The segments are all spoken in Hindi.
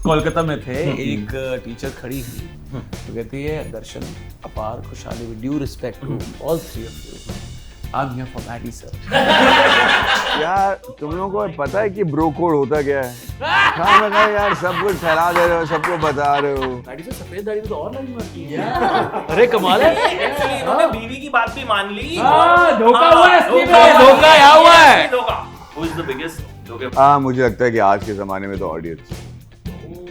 कोलकाता में थे, एक टीचर खड़ी थी तो कहती है, Darshan Apar Khushali, with due respect to all three of you, I am here for Maddy sir. यार तुम लोगों को पता है कि ब्रो कोड होता क्या है? हाँ मैं यार सब कुछ फैला दे रहे हो, सबको बता रहे हो। मैडी सर सफेद दाढ़ी में तो और लाइन मारती है। अरे कमाल है, एक्चुअली इन्होंने बीवी की बात भी मान ली। धोखा हुआ है, धोखा यहाँ हुआ है। Who is the biggest धोखे? मुझे लगता है कि आज के जमाने में तो ऑडियंस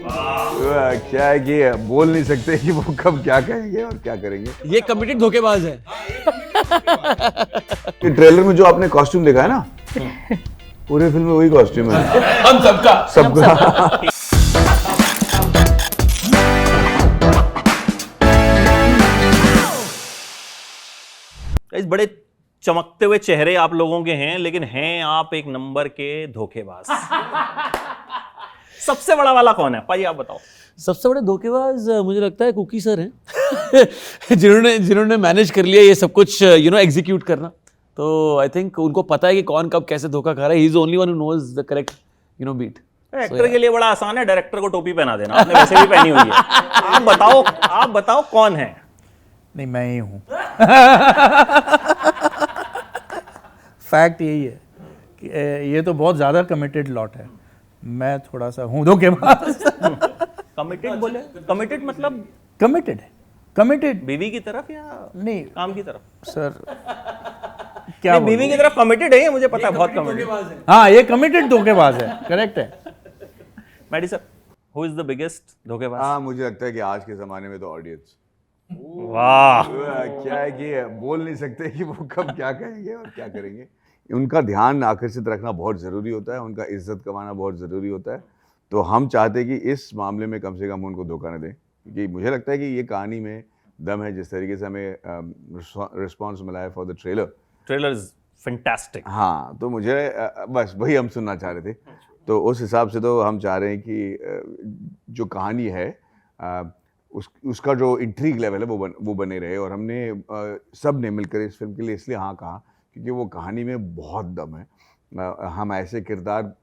क्या है कि बोल नहीं सकते कि वो कब क्या कहेंगे और क्या करेंगे। ये कमिटेड धोखेबाज है। ट्रेलर में जो आपने कॉस्ट्यूम देखा है ना, पूरे फिल्म में वही कॉस्ट्यूम है। हम सबका इस बड़े चमकते हुए चेहरे आप लोगों के हैं, लेकिन हैं आप एक नंबर के धोखेबाज। सबसे बड़ा वाला कौन है भाई, आप बताओ। सबसे बड़े धोखेबाज मुझे लगता है कुकी सर हैं। जिन्होंने मैनेज कर लिया ये सब कुछ एग्जीक्यूट करना। तो आई थिंक उनको पता है कि कौन कब कैसे धोखा खा रहा है। He is only one who knows the correct beat. Actor के लिए बड़ा आसान है, डायरेक्टर को टोपी पहना देना, आपने वैसे भी पहनी हुई है। आप बताओ कौन है। नहीं मैं ही हूँ। फैक्ट यही है कि ये तो बहुत ज़्यादा कमिटेड लॉट है, मैं थोड़ा सा हूँ धोखेबाज। कमिटेड बोले, कमिटेड मतलब कमिटेड है, कमिटेड बीवी की तरफ या नहीं काम की तरफ? सर क्या नहीं, बीवी की तरफ कमिटेड है, मुझे पता है, बहुत कमिटेड। हाँ ये कमिटेड धोखेबाज है, करेक्ट है। Maddy sir, who is the biggest धोखेबाज? मुझे लगता है कि आज के जमाने में तो ऑडियंस वाह, क्या है कि बोल नहीं सकते कि वो कब क्या कहेंगे और क्या करेंगे। उनका ध्यान आकर्षित रखना बहुत ज़रूरी होता है, उनका इज्जत कमाना बहुत ज़रूरी होता है। तो हम चाहते हैं कि इस मामले में कम से कम उनको धोखा न दें, क्योंकि मुझे लगता है कि ये कहानी में दम है। जिस तरीके से हमें रिस्पॉन्स मिला है for the trailer is fantastic. हाँ, तो मुझे बस वही हम सुनना चाह रहे थे। तो उस हिसाब से तो हम चाह रहे हैं कि जो कहानी है उसका जो इंट्रीग लेवल है वो बने रहे। और हमने सब ने मिलकर इस फिल्म के लिए इसलिए हाँ कहा क्योंकि वो कहानी में बहुत दम है। हम ऐसे किरदार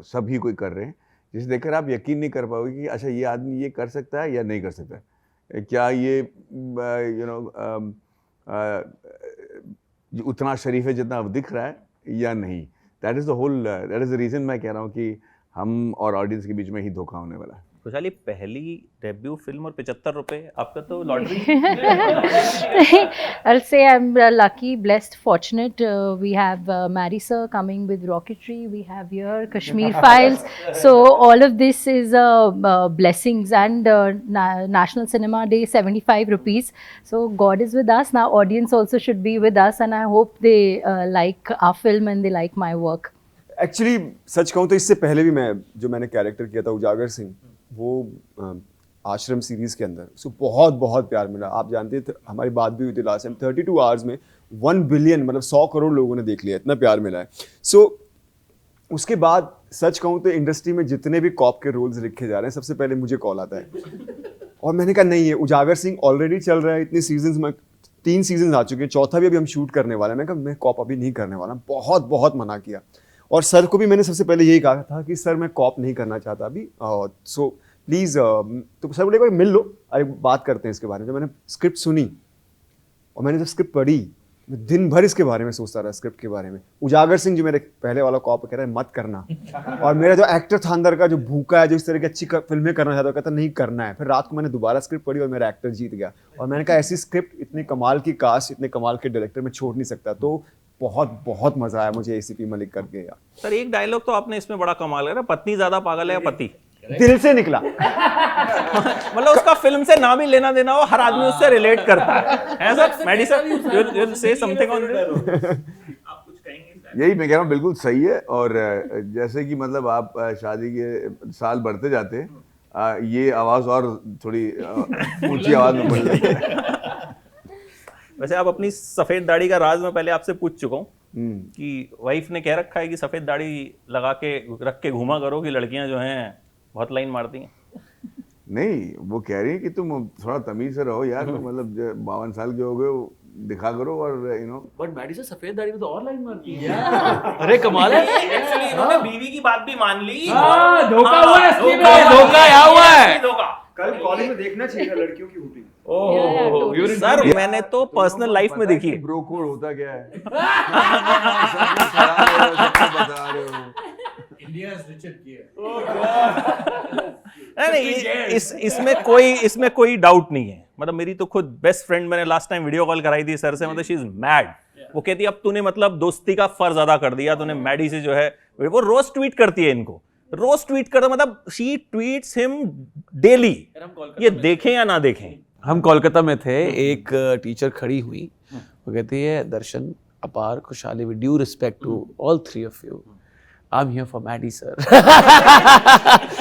सभी कोई कर रहे हैं जिसे देखकर आप यकीन नहीं कर पाओगे कि अच्छा ये आदमी ये कर सकता है या नहीं कर सकता है, क्या ये उतना शरीफ है जितना दिख रहा है या नहीं। दैट इज़ द रीज़न मैं कह रहा हूँ कि हम और ऑडियंस के बीच में ही धोखा होने वाला है। खुशहाली, पहली डेब्यू फिल्म और 75 रुपए, आपका तो lottery. I'll say I'm lucky, blessed, fortunate. We have Mary sir coming with Rocketry. We have here Kashmir Files. So all of this is blessings, and National Cinema Day, 75 rupees. So God is with us. Now audience also should be with us, and I hope they like our film and they like my work. Actually सच कहूँ तो इससे पहले भी मैंने कैरेक्टर किया था उजागर सिंह, वो आश्रम सीरीज़ के अंदर, उसको बहुत बहुत प्यार मिला। आप जानते थे, हमारी बात भी हुई थी लास्ट टाइम, 32 आवर्स में 1 बिलियन मतलब 100 करोड़ लोगों ने देख लिया, इतना प्यार मिला है। सो उसके बाद सच कहूँ तो इंडस्ट्री में जितने भी कॉप के रोल्स लिखे जा रहे हैं, सबसे पहले मुझे कॉल आता है। और मैंने कहा नहीं, ये उजागर सिंह ऑलरेडी चल रहा है, इतने सीजन्स में 3 सीजन आ चुके हैं, चौथा भी अभी हम शूट करने वाले हैं। मैं कहा मैं कॉप अभी नहीं करने वाला, बहुत बहुत मना किया। और सर को भी मैंने सबसे पहले यही कहा था कि सर मैं कॉप नहीं करना चाहता अभी, सो प्लीज़। तो सर बोले एक बार मिल लो, अरे बात करते हैं इसके बारे में। जब मैंने स्क्रिप्ट सुनी और मैंने जब स्क्रिप्ट पढ़ी, मैं दिन भर इसके बारे में सोचता रहा, स्क्रिप्ट के बारे में। उजागर सिंह जो मेरे पहले वाला कॉप कह रहा है मत करना, और मेरा जो एक्टर था अंदर का जो भूखा है, जो इस तरह की अच्छी फिल्में करना चाहता है, कहता नहीं करना है। फिर रात को मैंने दोबारा स्क्रिप्ट पढ़ी और मेरा एक्टर जीत गया। और मैंने कहा ऐसी स्क्रिप्ट, इतने कमाल की कास्ट, इतने कमाल के डायरेक्टर में छोड़ नहीं सकता। तो बहुत बहुत मजा आया मुझे एसीपी मलिक करके यार। सर एक डायलॉग तो आपने इसमें बड़ा कमाल करा, पत्नी ज्यादा पागल है या पति? दिल से निकला। मतलब उसका फिल्म से ना भी लेना देना हो, हर आदमी उससे रिलेट करता है sir? Maddy sir, you'll say something on this? यही मैं कह रहा हूँ, बिल्कुल सही है। और जैसे कि मतलब आप शादी के साल बढ़ते जाते हैं, ये आवाज़ और थोड़ी ऊंची आवाज़ में बोल जाती है। वैसे आप अपनी सफेद दाढ़ी का राज मैं पहले आपसे पूछ चुका हूँ कि वाइफ ने कह रखा है कि सफेद दाढ़ी लगा के रख के घूमा करो कि लड़कियां जो हैं बहुत लाइन मारती हैं। नहीं, वो कह रही है कि तुम थोड़ा तमीज से रहो यार, मतलब 52 साल के हो गए, दिखा करो। और बट मैडी से सफेद दाढ़ी में तो और लाइन मारती है। अरे कमाल है, एक्चुअली इन्होंने बीवी की बात भी मान ली। धोखा हुआ है, धोखा यहाँ हुआ देखना चाहिए लड़कियों की हुपिंग। सर मैंने तो पर्सनल लाइफ में देखी है। ब्रो कोड होता क्या है? सब चढ़ा रहे हो, सबको बता रहे हो। नहीं इसमें कोई डाउट नहीं है। मतलब मेरी तो खुद बेस्ट फ्रेंड, मैंने लास्ट टाइम वीडियो कॉल कराई थी सर से, मतलब शी इज मैड। वो कहती है अब तूने मतलब दोस्ती का फर्ज अदा कर दिया, तूने मैडी से जो है वो रोज ट्वीट करती है इनको, रोज ट्वीट करता, मतलब शी ट्वीट्स हिम डेली, ये देखें या ना देखें। हम कोलकाता में थे, एक टीचर खड़ी हुई, वो कहती है Darshan, Apar, Khushali, with due respect to all three of you, I am here for Maddy sir.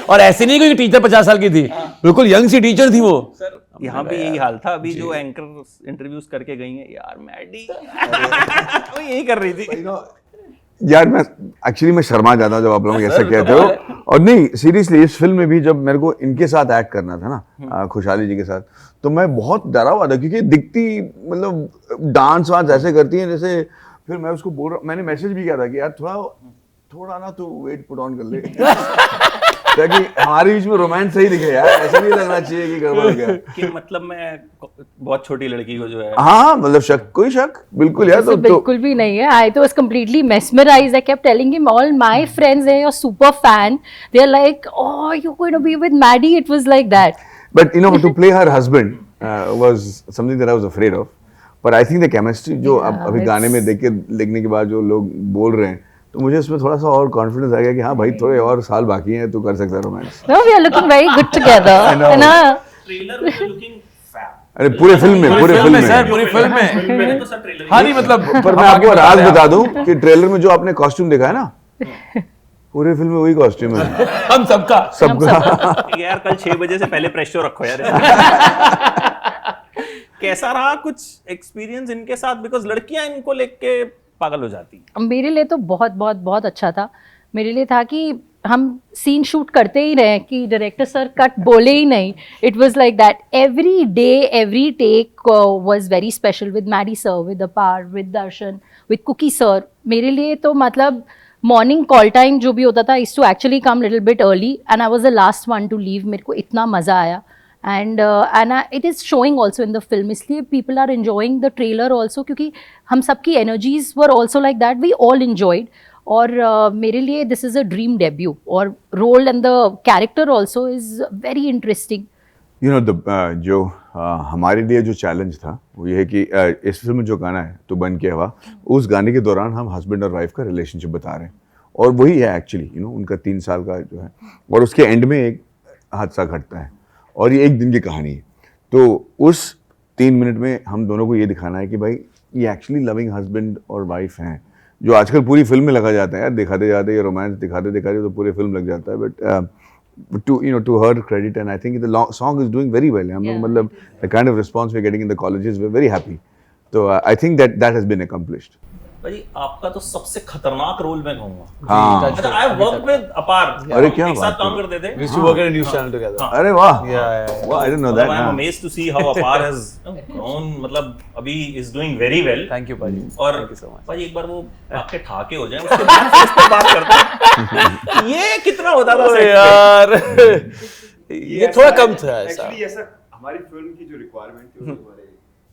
और ऐसे नहीं कोई टीचर 50 साल की थी, बिल्कुल यंग सी टीचर थी वो। यहाँ भी यही हाल था, अभी जो एंकर इंटरव्यूज करके गई हैं, यार मैडी वो यही कर रही थी। यार मैं शर्मा जाता हूँ जब आप लोग ऐसा कहते हो। और नहीं सीरियसली, इस फिल्म में भी जब मेरे को इनके साथ एक्ट करना था ना, खुशहाली जी के साथ, तो मैं बहुत डरा हुआ था क्योंकि दिखती मतलब डांस वांस ऐसे करती है जैसे, फिर मैं उसको बोल रहा, मैंने मैसेज भी किया था कि यार थोड़ा ना तू वेट पुट ऑन कर ले ताकि हमारे बीच में रोमांस सही दिखे यार, ऐसा नहीं लगना चाहिए कि गड़बड़ हो गया। कि मतलब मैं बहुत छोटी लड़की को जो है, हाँ मतलब कोई शक बिल्कुल यार। So, बिल्कुल भी नहीं है। I was completely mesmerized. I kept telling him, all my friends are your super fan. They're like, oh, you're going to be with Maddie. It was like that. But you know, to play her husband was something that I was afraid of. But I think the chemistry जो अभी गाने में देखने के बाद जो लोग बोल रहे हैं, तो मुझे उसमें थोड़ा सा और कॉन्फिडेंस आ गया कि हाँ भाई थोड़े और साल बाकी हैं, तू कर सकता है romance. No, we are looking very good together. है ना? ट्रेलर में लुकिंग फैब। अरे पूरे फिल्म में सर, पूरी फिल्म में। मैंने तो सर ट्रेलर हाँ नहीं मतलब, पर मैं आपको राज बता दूं कि ट्रेलर में जो आपने कॉस्ट्यूम देखा है ना, पूरे फिल्म में वही कॉस्ट्यूम है हम सबका। यार कल 6 बजे से पहले प्रेस शो रखो यार। कैसा रहा कुछ एक्सपीरियंस इनके साथ, बिकॉज लड़कियां इनको लेके पागल हो जाती। मेरे लिए तो बहुत बहुत बहुत अच्छा था। मेरे लिए था कि हम सीन शूट करते ही रहे, कि डायरेक्टर सर कट बोले ही नहीं। It was like that every day, every take was very special with Maddy sir, with Apar, with Darshan, with Kookie sir. मेरे लिए तो मतलब मॉर्निंग कॉल टाइम जो भी होता था, is to actually come little bit early and I was the last one to leave. मेरे को इतना मज़ा आया and it is showing also in the film, इसलिए people are enjoying the trailer also, क्योंकि हम सबकी energies were also like that, we all enjoyed। और मेरे लिए this is a dream debut, और role and the character also is very interesting। You know, जो हमारे लिए जो चैलेंज था वो ये है कि इस फिल्म में जो गाना है तो बन के हवा, उस गाने के दौरान हम हस्बैंड और वाइफ का रिलेशनशिप बता रहे हैं, और वही है एक्चुअली, यू नो, उनका 3 साल का जो है, और उसके एंड में एक हादसा घटता है और ये 1 दिन की कहानी है। तो उस 3 मिनट में हम दोनों को ये दिखाना है कि भाई ये एक्चुअली लविंग हस्बैंड और वाइफ हैं, जो आजकल पूरी फिल्म में लगा जाता है यार, दिखाते जाते ये रोमांस दिखाते तो पूरी फिल्म लग जाता है। But to her credit, and I think the song is doing very well। हम लोग मतलब the kind of response we're getting in the colleges, we're very happy। तो I think that has been accomplished। भाई आपका तो सबसे खतरनाक रोल मैं कहूंगा। हाँ। अच्छा, I worked with अपार, अरे क्या एक साथ बात काम है। करते थे। We used to work at a news channel together। अरे वाह, Yeah। वाह, I didn't know मतलब that। I am हाँ। amazed to see how अपार has grown, मतलब अभी is doing very well। Thank you पाजी। और Thank you so much। भाई एक बार वो आपके ठाके हो जाए, उसके बाद फेस पे बात करते हैं। ये कितना होता था set पे? यार ये थोड़ा कम था ऐसा। एक्चुअली ऐसा हमारी फिल्म की जो रिक्वायरमेंट थी, वो हमारे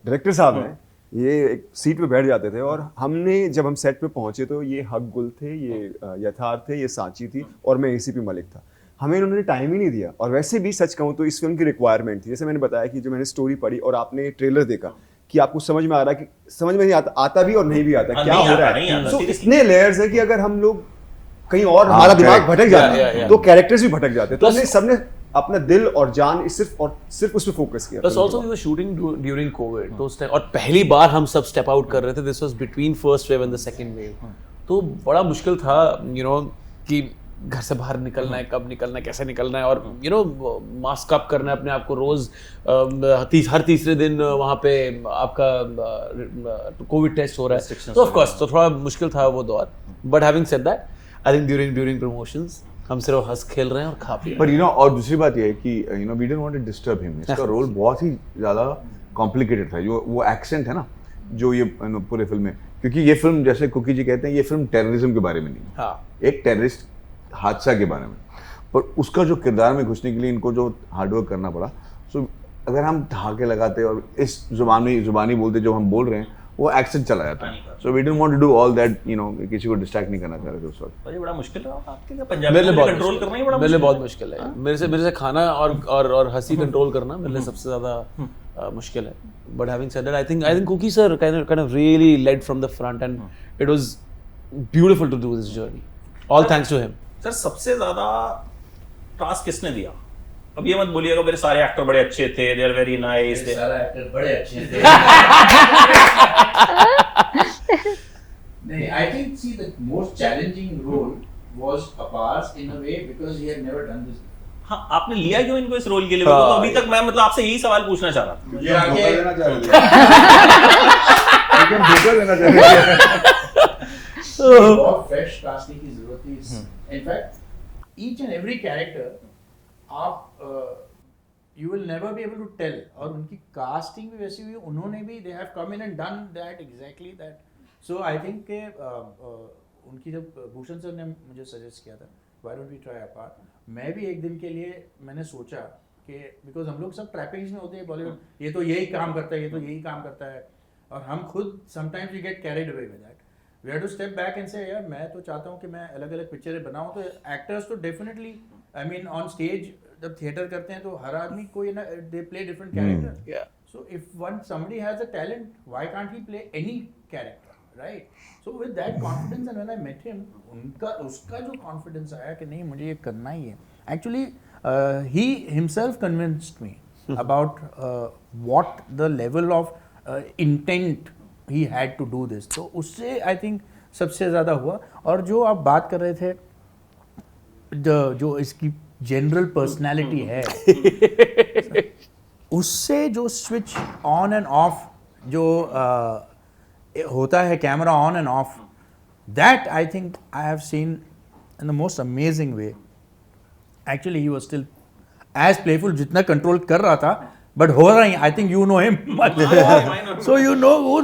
डायरेक्टर साहब हैं, ये एक सीट पे बैठ जाते थे, और हमने जब हम सेट पे पहुंचे तो ये हक गुल थे, ये यथार्थ थे, ये सांची थी, और मैं एसीपी मलिक था। हमें इन्होंने टाइम ही नहीं दिया। और वैसे भी सच कहूँ तो इस फिल्म की रिक्वायरमेंट थी, जैसे मैंने बताया कि जो मैंने स्टोरी पढ़ी और आपने ट्रेलर देखा, कि आपको समझ में आ रहा है, कि समझ में नहीं आता भी और नहीं भी आता क्या नहीं हो आता, रहा नहीं है। आता, सो seriously। इतने लेयर्स है कि अगर हम लोग कहीं और हमारा दिमाग भटक जाता है तो कैरेक्टर्स भी भटक जाते हैं। तो हमने सबने अपना दिल और जान सिर्फ उस पे फोकस किया। Plus also we were shooting during COVID, तो उस टाइम, और पहली बार हम सब स्टेप आउट कर रहे थे। This was between first wave and the second wave। तो बड़ा मुश्किल था, you know, कि घर से बाहर निकलना है, कब निकलना है, कैसे निकलना है, और you know मास्क अप करना है अपने आप को रोज, हर तीसरे दिन वहाँ पे आपका कोविड टेस्ट हो रहा है। तो ऑफ कोर्स तो थोड़ा मुश्किल था वो दौर। But having said that, I think during promotions हम सिर्फ हंस खेल रहे हैं और खा पी रहे हैं। पर यू नो, और दूसरी बात ये है कि you know we didn't want to disturb him. इसका रोल बहुत ही ज़्यादा कॉम्प्लिकेटेड था, जो वो एक्सेंट है ना, जो ये पूरे फिल्म में, क्योंकि ये फिल्म जैसे कुकी जी कहते हैं, ये फिल्म टेररिज्म के बारे में नहीं, हाँ, एक टेररिस्ट हादसा के बारे में, पर उसका जो किरदार में घुसने के लिए इनको जो हार्डवर्क करना पड़ा, सो अगर हम ठहाके लगाते और इस जुबानी बोलते जो हम बोल रहे हैं वो एक्सेंट चला जाता है. So we don't want to do all that, you know, किसी को डिस्ट्रैक्ट नहीं करना चाह रहे थे उस वक्त. और ये बड़ा मुश्किल है आपके लिए, पंजाबी मेरे लिए बहुत कंट्रोल करना ही बड़ा मेरे लिए मुश्किल बहुत मुश्किल है. मेरे से खाना और हंसी कंट्रोल करना मेरे लिए सबसे ज़्यादा मुश्किल है. But having said that, I think Kookie sir kind of really led from the front and it was beautiful to do this journey. All thanks to him. Sir सबसे ज्यादा टास्क किसने दिया? अब ये मत बोलिएगा मेरे सारे एक्टर बड़े अच्छे थे, दे आर वेरी नाइस, सारा एक्टर बड़े अच्छे थे. नहीं, I think see the most challenging role was Apar's in a way because he had never done this. हाँ, आपने लिया क्यों इनको इस रोल के लिए? तो अभी तक मैं मतलब आपसे यही सवाल पूछना चाह रहा था. मुझे आगे धोखा देना चाह रहे थे. बहुत फ्रेश कास्टिंग की जरूरत थी. In fact each and every character आप you will never be able to tell. और उनकी कास्टिंग भी वैसी हुई, उन्होंने भी they have come in and done that exactly that. So I think के उनकी जब भूषण सर ने मुझे सजेस्ट किया था व्हाई डोंट वी ट्राई अपार, मैं भी एक दिन के लिए मैंने सोचा कि बिकॉज हम लोग सब ट्रैपिंग्स में होते हैं बॉलीवुड, ये तो यही काम करता है, ये तो यही काम करता है, और हम खुद sometimes we get carried away with that. We have to step back and say यार मैं तो चाहता हूँ कि मैं अलग अलग पिक्चरें बनाऊँ. तो एक्टर्स तो definitely I mean on stage जब थिएटर करते हैं तो हर आदमी कोई ना they play different character. Yeah. So if one somebody has a talent why can't he play any character, right? So with that confidence and when I met him, उसका जो कॉन्फिडेंस आया कि नहीं मुझे ये करना ही है. Actually he himself convinced me about what the level of intent he had to do this. तो उससे आई थिंक सबसे ज़्यादा हुआ. और जो आप बात कर रहे थे जो इसकी जनरल पर्सनैलिटी है उससे जो स्विच ऑन एंड ऑफ जो होता है, camera on and off, that I think I have seen in the most amazing way. Actually he was still as playful, जितना कंट्रोल कर रहा था बट हो रहा ही. I think you know him, so you know वो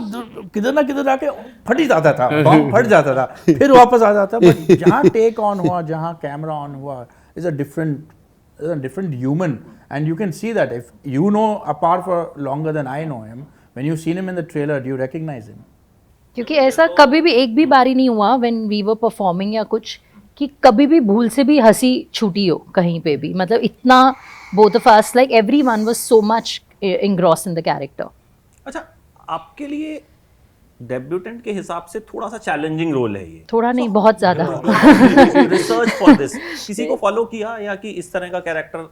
किधर ना किधर आके फट ही जाता था, बम फट जाता था, फिर वापस आ जाता. बट जहाँ टेक ऑन हुआ, जहाँ कैमरा ऑन हुआ, is a different human, and you can see that if you know Apar for longer than I know him, when you've seen him in the trailer, do you recognize him? क्योंकि ऐसा कभी भी एक भी बारी नहीं हुआ when we were performing या कुछ कि कभी भी भूल से भी हंसी छूटी हो कहीं पे भी. मतलब इतना both of us, like everyone was so much engrossed in the character. अच्छा, आपके लिए डेब्यूटेंट के हिसाब से थोड़ा सा चैलेंजिंग रोल है ये? थोड़ा नहीं, बहुत ज़्यादा. रिसर्च फॉर दिस किसी को फॉलो किया या कि इस तरह का कैरेक्टर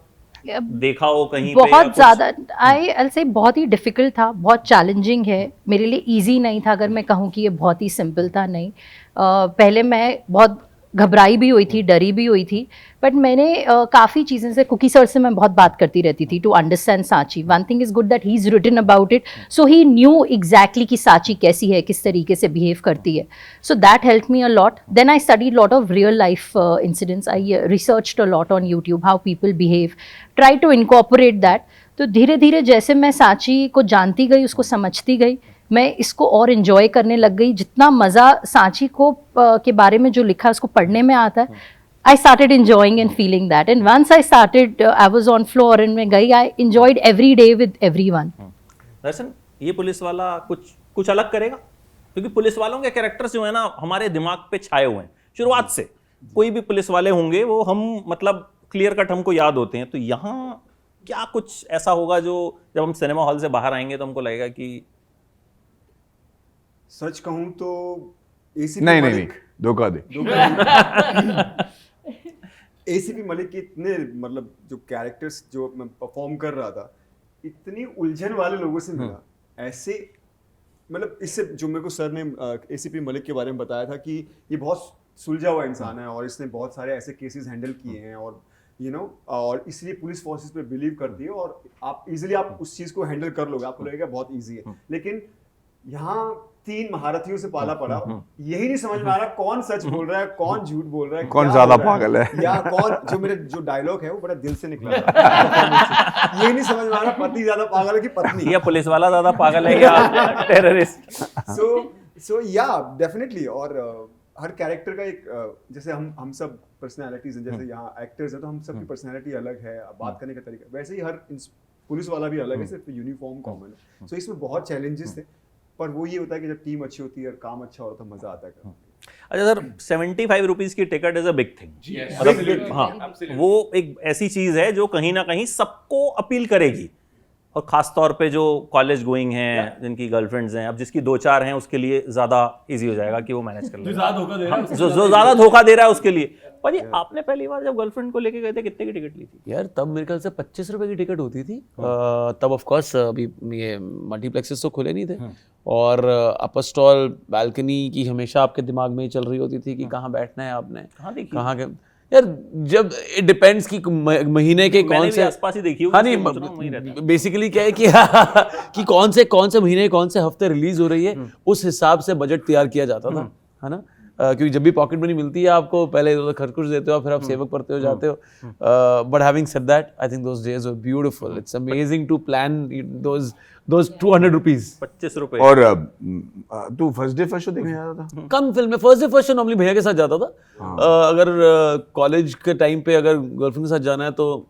देखा हो कहीं पे? बहुत ज़्यादा आई से बहुत ही डिफ़िकल्ट था, बहुत चैलेंजिंग है. मेरे लिए इजी नहीं था. अगर मैं कहूँ कि ये बहुत ही सिंपल था, नहीं. पहले मैं बहुत घबराई भी हुई थी, डरी भी हुई थी, बट मैंने काफ़ी चीज़ें से कुकी सर से मैं बहुत बात करती रहती थी to understand Sachi. One thing is good that he is written about it, so he knew exactly कि साची कैसी है, किस तरीके से बिहेव करती है. So that help me a lot. Then I studied lot of real life incidents. I researched a lot on YouTube how people behave, try to incorporate that. तो धीरे धीरे जैसे मैं साची को जानती गई, उसको समझती गई, मैं इसको और इन्जॉय करने लग गई. जितना मज़ा सांची को के बारे में जो लिखा है उसको पढ़ने में आता है, I started enjoying and feeling that. And once I started, I was on floor and मैं गई, I enjoyed every day with everyone. दर्शन, ये पुलिस वाला कुछ अलग करेगा? क्योंकि पुलिस वालों के कैरेक्टर्स जो है ना हमारे दिमाग पे छाए हुए हैं शुरुआत से. कोई भी पुलिस वाले होंगे वो हम मतलब क्लियर कट हमको याद होते हैं. तो यहाँ क्या कुछ ऐसा होगा जो जब हम सिनेमा हॉल से बाहर आएंगे तो हमको लगेगा कि सच कहूं तो एसीपी नहीं मलिक, धोखा दे. एसीपी मलिक के इतने मतलब जो कैरेक्टर्स जो मैं परफॉर्म कर रहा था, इतनी उलझन वाले लोगों से मिला. ऐसे मतलब इससे जो मेरे को सर ने एसीपी मलिक के बारे में बताया था कि ये बहुत सुलझा हुआ इंसान है और इसने बहुत सारे ऐसे केसेस हैंडल किए हैं और यू नो और इसलिए पुलिस फोर्सेस पे बिलीव करती है और आप इजीली आप उस चीज को हैंडल कर लोगे, आपको लगेगा बहुत इजी है. लेकिन यहाँ 3 महारथियों से पाला पड़ा, यही नहीं समझ में आ रहा कौन सच बोल रहा है, कौन झूठ बोल रहा है, कौन क्या ज्यादा हो रहा पागल है या कौन जो मेरे जो डायलॉग है वो बड़ा दिल से निकला था. यही नहीं समझ में आ रहा पति ज्यादा पागल है कि पत्नी. या पुलिस वाला ज्यादा पागल है या टेररिस्ट. सो या डेफिनेटली. और हर कैरेक्टर का एक जैसे हम सब पर्सनालिटीज हैं, जैसे यहाँ एक्टर्स हैं तो हम सबकी पर्सनालिटी अलग है, बात करने का तरीका, वैसे ही हर पुलिस वाला भी अलग है, सिर्फ यूनिफॉर्म कॉमन है। सो इसमें बहुत चैलेंजेस थे, पर वो ये होता है कि जब टीम अच्छी होती है और काम अच्छा होता है, मजा आता है। अच्छा सर, 75 रुपीज की ticket is a big thing. मतलब हाँ, वो एक ऐसी चीज है जो कहीं ना कहीं सबको अपील करेगी, और खास तौर पे जो कॉलेज गोइंग हैं, जिनकी गर्लफ्रेंड्स हैं, अब जिसकी 2-4 हैं उसके लिए ज्यादा इजी हो जाएगा कि वो मैनेज कर ले, जो ज्यादा धोखा दे रहा है उसके लिए। पर ये आपने पहली बार जब गर्लफ्रेंड को लेके गए थे कितने की टिकट ली थी? यार तब मेरे ख्याल से 25 रुपए की टिकट होती थी। तब ऑफ कोर्स अभी ये मल्टीप्लेक्सेस तो खुले नहीं थे, और अपर स्टॉल बालकनी की हमेशा आपके दिमाग में ही चल रही होती थी कि कहाँ बैठना है आपने, कहाँ के। यार जब इट डिपेंड्स कि महीने के कौन से आसपास ही देखी हाँ नहीं, बेसिकली क्या है कि कि कौन से महीने कौन से हफ्ते रिलीज हो रही है, उस हिसाब से बजट तैयार किया जाता था, है ना। क्योंकि जब भी पॉकेट मनी मिलती है आपको, पहले खर्च देते हो, फिर आप सेवक पढ़ते हो जाते हो। But having said that, I think those days were beautiful. It's amazing to plan those 200 rupees, 25 रुपए। और तू फर्स्ट डे फर्स्ट शो देखने जाता था? कम फिल्म में first day first show normally भैया के साथ जाता था। अगर कॉलेज के टाइम पे अगर गर्लफ्रेंड के साथ जाना है तो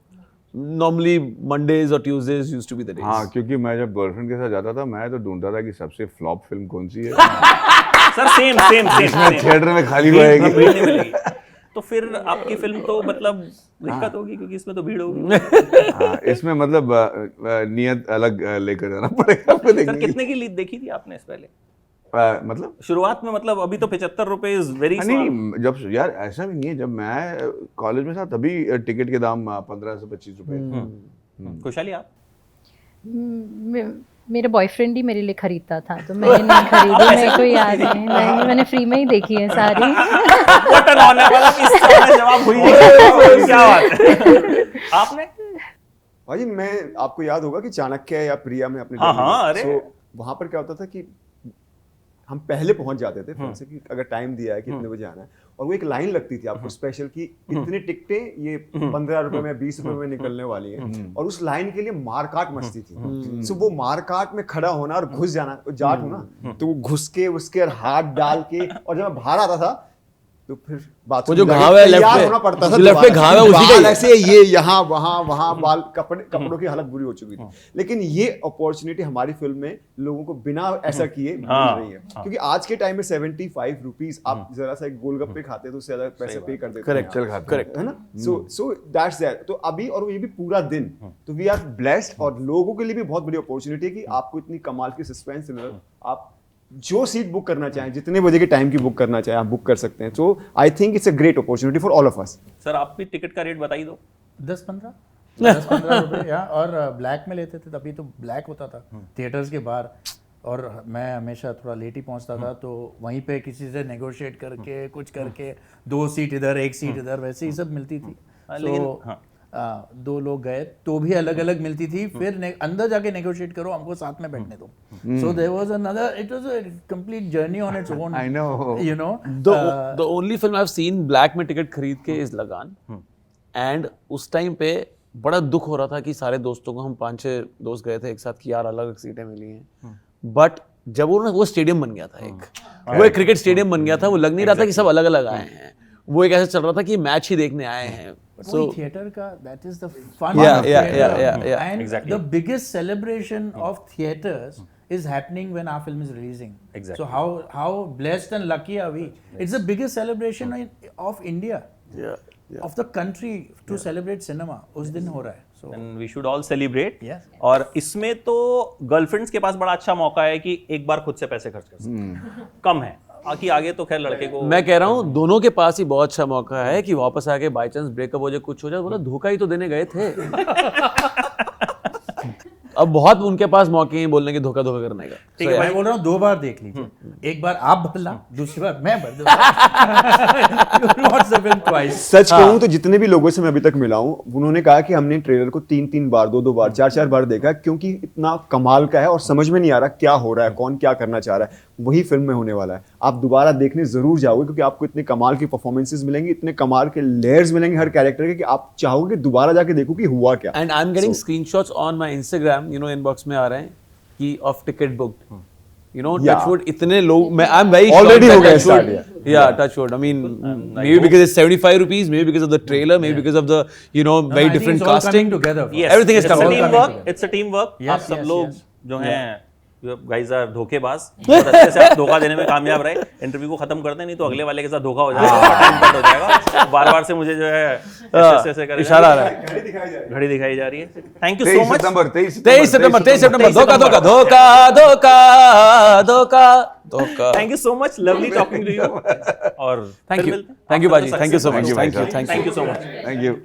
नॉर्मली मंडेज और Tuesdays used to be the days. हाँ, क्योंकि मैं जब गर्लफ्रेंड के साथ जाता था, मैं तो ढूंढता था कि सबसे फ्लॉप फिल्म कौन सी है सर सेम थिएटर में खाली होएगी। तो फिर आपकी फिल्म तो मतलब दिक्कत होगी, क्योंकि इसमें तो भीड़ होगी। हाँ, इसमें मतलब नियत अलग लेकर जाना पड़ेगा आपको देखने सर के लिए। कितने की लीड देखी थी आपने इस पहले? मतलब शुरुआत में, मतलब अभी तो 75 रुपए इज वेरी नहीं, जब यार ऐसा भी नहीं है, जब मैं कॉलेज में था तभी टिकट के दाम 15 से 25 रुपए। खुशहाली आप? मेरा बॉयफ्रेंड ही मेरे लिए खरीदता था, तो मैंने नहीं खरीदी, मेरे को याद नहीं, नहीं मैंने फ्री में ही देखी है सारी। What an honor, मतलब इस सवाल का जवाब हुई नहीं। क्या बात है। आपने? भाई मैं, आपको याद होगा कि चाणक्य या प्रिया में अपने हाँ, अरे। वहां पर क्या होता था कि हम पहले पहुंच जाते थे फिल्म से कि अगर टाइम दिया है कितने बजे आना है, और वो एक लाइन लगती थी आपको स्पेशल की इतनी टिकटें ये 15 रुपए में 20 रुपए में निकलने वाली हैं, और उस लाइन के लिए मारकाट मचती थी। सो वो मारकाट में खड़ा होना और घुस जाना, जाट हूं ना, तो वो घुस के उसके हाथ डाल के, और जब मैं बाहर आता था तो फिर वो जो घाव है लेफ्ट पे, होना पड़ता था, लेफ्ट पे घाव है उसी का बाल ही। ऐसे ये यहाँ वहां बाल कपड़ों की हालत बुरी हो चुकी थी। लेकिन ये अपॉर्चुनिटी हमारी फिल्म में लोगों को बिना ऐसा किए मिल रही है, क्योंकि आज के टाइम में 75 रुपीज आप जरा सा एक गोलगप्पे खाते तो उससे ज्यादा पैसे पे कर देते हैं। करेक्ट, चल खाते करेक्ट है ना। So that's that. तो अभी, और ये भी पूरा दिन, तो वी आर ब्लेस्ड, और लोगों के लिए भी बहुत बड़ी अपॉर्चुनिटी है कि आपको इतनी कमाल की सस्पेंस थ्रिलर, आप जो सीट बुक करना चाहें, जितने बजे के टाइम की बुक करना चाहें, आप बुक कर सकते हैं। So I think it's a great opportunity for all of us. Sir आप भी टिकट का रेट बताइए दो। 10-15 रुपए, या और ब्लैक में लेते थे, तभी तो ब्लैक होता था थिएटर्स के बाहर, और मैं हमेशा थोड़ा लेट ही पहुंचता था, तो वहीं पे किसी से नेगोशिएट करके कुछ करके 2 सीट इधर 1 सीट इधर, वैसे ही सब मिलती थी। लेकिन 2 लोग गए तो भी अलग अलग मिलती थी, फिर अंदर जाके नेगोशिएट करो, हमको साथ में बैठने दो। So there was another, it was a complete journey on its own. I know. You know, The only film I've seen black में टिकट खरीद के इज लगान। एंड उस टाइम पे बड़ा दुख हो रहा था कि सारे दोस्तों को, हम 5-6 दोस्त गए थे एक साथ कि यार अलग अलग सीटें मिली हैं, बट जब वो स्टेडियम बन गया था, वो एक क्रिकेट स्टेडियम बन गया था, वो लग नहीं रहा था कि सब अलग अलग आए हैं, वो एक ऐसा चल रहा था कि मैच ही देखने आए हैं। So theater ka, that is the fun Yeah, of yeah, theater. yeah. And Exactly. the biggest celebration of theaters is happening when our film is releasing. Exactly. So how blessed and lucky are we? It's the biggest celebration of India, of the country, to celebrate cinema. उस दिन हो रहा है. So And we should all celebrate. Yes. और इसमें तो गर्लफ्रेंड्स के पास बड़ा अच्छा मौका है कि एक बार खुद से पैसे खर्च कर सकते। कम है कि आगे तो खैर लड़के को, मैं कह रहा हूँ दोनों के पास ही बहुत अच्छा मौका है कि वापस आके बाई चांस ब्रेकअप हो जाए, कुछ हो जाए, बोला धोखा ही तो देने गए थे। अब बहुत उनके पास मौके हैं बोलने के धोखा करने का। ठीक है, मैं बोल रहा हूँ 2 बार देख लीजिए, एक बार आप भरना, दूसरी बार मैं भर दूंगा। Watch the film twice. सच कहूं तो जितने भी लोगों से मैं अभी तक मिला हूं, उन्होंने कहा कि हमने ट्रेलर को 3-3 बार, 2-2 बार, 4-4 बार देखा, क्योंकि इतना कमाल का है और समझ में नहीं आ रहा क्या हो रहा है, कौन क्या करना चाह रहा है। वही फिल्म में होने वाला है। आप दोबारा देखने जरूर जाओगे, क्योंकि आपको इतने कमाल की परफॉर्मेंसेस मिलेंगी, इतने कमाल के लेयर्स मिलेंगे हर कैरेक्टर के, कि आप चाहोगे दोबारा जाके देखो कि हुआ क्या। And I am getting screenshots on my Instagram, inbox में आ रहे हैं कि of ticket booked, you know, Yeah. touch wood, इतने लोग, I'm very Already shocked हो that गया touch start, wood- yeah, touch wood. I mean, maybe because it's 75 rupees, maybe because of the trailer, maybe because of the, you know, No, very I think different it's all coming casting. together. Yes, Everything is it's a coming team together. work. It's a team work. Yes, आप सब yes, लोग yes. जो हैं गाइस आर धोखेबाज, बहुत अच्छे से आप धोखा देने में कामयाब रहे। इंटरव्यू को खत्म करते नहीं तो अगले वाले के साथ धोखा हो जाएगा, टाइम कट हो जाएगा। बार-बार से मुझे जो है ऐसे कर इशारा आ रहा है। घड़ी दिखाई जा रही है। Thank you so 23 much. सितंबर 23 सितंबर, धोखा धोखा धोखा धोखा धोखा धोखा। Thank you so much, lovely talking to you. और Thank फिर you. मिलते हैं। Thank you, आपका Baji. तो Thank you so success much. होगा। Thank you. Thank you. Thank you so much. Thank you.